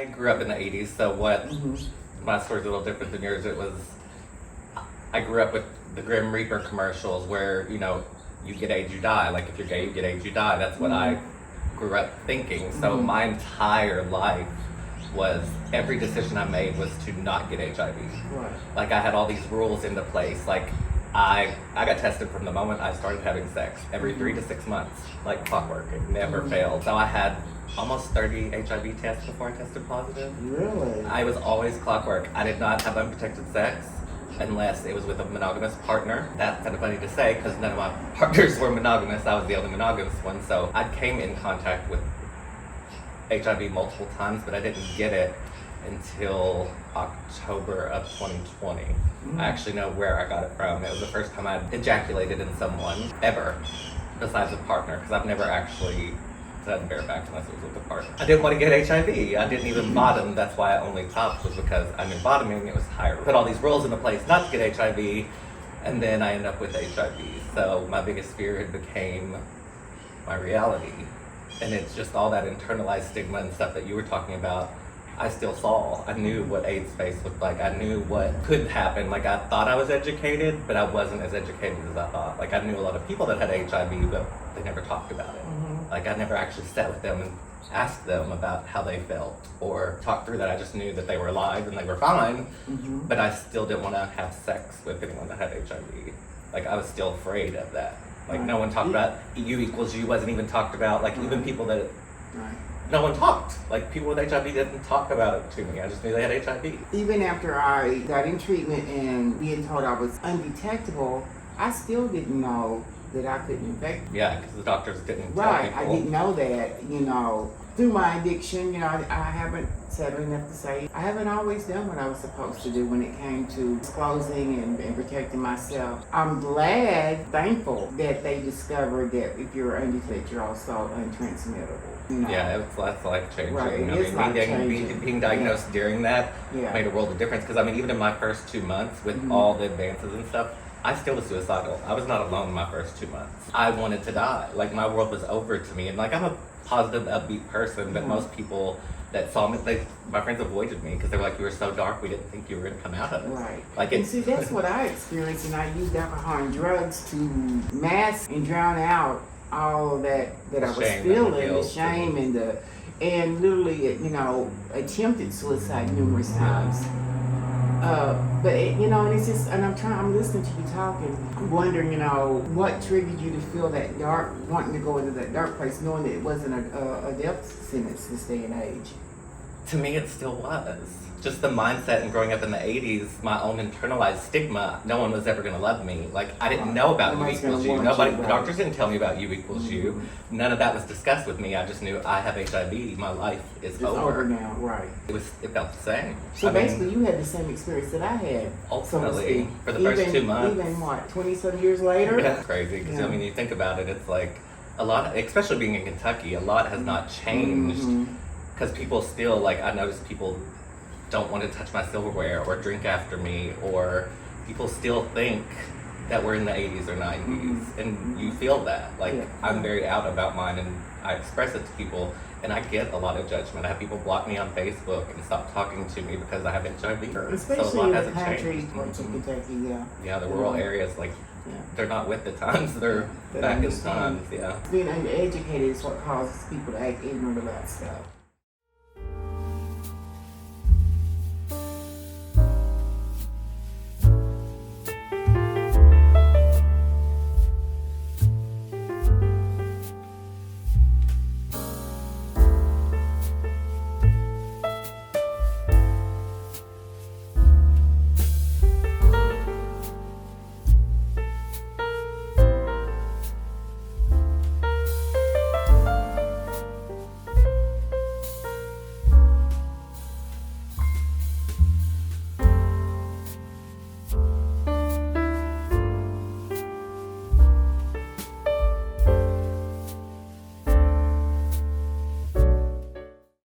I grew up in the 80s, so my story's a little different than yours. I grew up with the Grim Reaper commercials where, you get AIDS, you die. Like, if you're gay, you get AIDS, you die. That's what I grew up thinking. So my entire life was, every decision I made was to not get HIV. Right. Like, I had all these rules into place. Like, I got tested from the moment I started having sex, every 3 to 6 months, like clockwork. It never failed. So I had almost 30 HIV tests before I tested positive. Really? I was always clockwork. I did not have unprotected sex unless it was with a monogamous partner. That's kind of funny to say because none of my partners were monogamous. I was the only monogamous one. So I came in contact with HIV multiple times, but I didn't get it until October of 2020. I actually know where I got it from. It was the first time I'd ejaculated in someone ever, besides a partner, because I've never actually done bareback unless it was with a partner. I didn't want to get HIV. I didn't even bottom. That's why I only topped, was because I knew bottoming, it was higher. Put all these rules into place not to get HIV, and then I ended up with HIV. So my biggest fear had became my reality. And it's just all that internalized stigma and stuff that you were talking about. I still saw. I knew what AIDS face looked like. I knew what could happen. Like, I thought I was educated, but I wasn't as educated as I thought. Like, I knew a lot of people that had HIV, but they never talked about it. Like, I never actually sat with them and asked them about how they felt or talked through that. I just knew that they were alive and they were fine, but I still didn't want to have sex with anyone that had HIV. Like, I was still afraid of that. Like, no one talked about U equals U, wasn't even talked about. Like, even people that... No one talked. Like, people with HIV didn't talk about it to me. I just knew they had HIV. Even after I got in treatment and being told I was undetectable, I still didn't know that I couldn't infect. Yeah, because the doctors didn't tell Right, people. I didn't know that, through my addiction, I haven't, sadly enough to say, I haven't always done what I was supposed to do when it came to disclosing and protecting myself. I'm glad, thankful that they discovered that if you're undetected, you're also untransmittable. Yeah, that's life changing. Right, I it is life-changing. being diagnosed during that made a world of difference. Because even in my first 2 months, with all the advances and stuff, I still was suicidal. I was not alone in my first 2 months. I wanted to die. Like, my world was over to me. And like, I'm a positive, upbeat person, but most people that saw me, my friends avoided me because they were like, you were so dark, we didn't think you were going to come out of it. Right. Like, and see, that's what I experienced, and I used alcohol and drugs to mask and drown out all that I was feeling, the shame and literally, attempted suicide numerous times. But and it's just, and I'm listening to you talking. I'm wondering, what triggered you to feel that dark, wanting to go into that dark place, knowing that it wasn't a death sentence this day and age. To me, it still was. Just the mindset and growing up in the 80s, my own internalized stigma, no one was ever going to love me. Like, I didn't know about U equals U. Nobody, the doctors didn't tell me about U equals U. None of that was discussed with me. I just knew I have HIV. My life is It's over now, right. It felt the same. So basically, you had the same experience that I had. Ultimately, for the first 2 months. Even what, 20-some years later? Yeah, it's crazy. Because, you think about it, it's like a lot, especially being in Kentucky, a lot has not changed. Because people still, like, I noticed people don't want to touch my silverware or drink after me, or people still think that we're in the 80s or 90s, and you feel that. Like, I'm very out about mine, and I express it to people, and I get a lot of judgment. I have people block me on Facebook and stop talking to me because I have HIV. Especially so a lot in the hasn't country, changed. Kentucky, Yeah, the rural areas, like, they're not with the times, they're back in times, Being uneducated is what causes people to act ignorant about stuff.